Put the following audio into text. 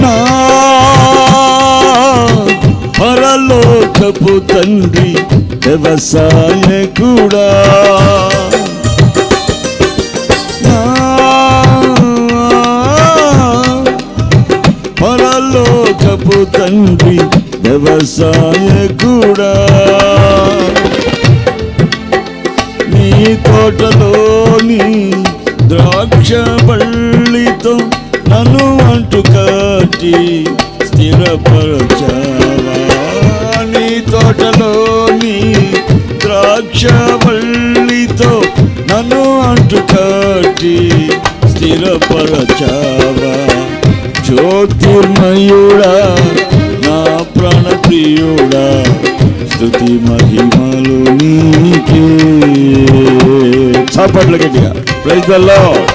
నా పరలోకపు తండ్రి వ్యవసాయకుడా, నా పరలోకపు తండ్రి వ్యవసాయకుడా, నీ తోటలోని ద్రాక్ష బళ్ళితో నన్ను అంటు కట్టి స్థిరపరచావా. నీ తోటలోని ద్రాక్ష బళ్ళితో నన్ను అంటు కట్టి స్థిరపరచావా. జ్యోతిర్మయుడా నా ప్రాణప్రియుడా, స్తుతి మహిమలు నీకే. చప్పట్లు గట్టిగా. Praise the lord.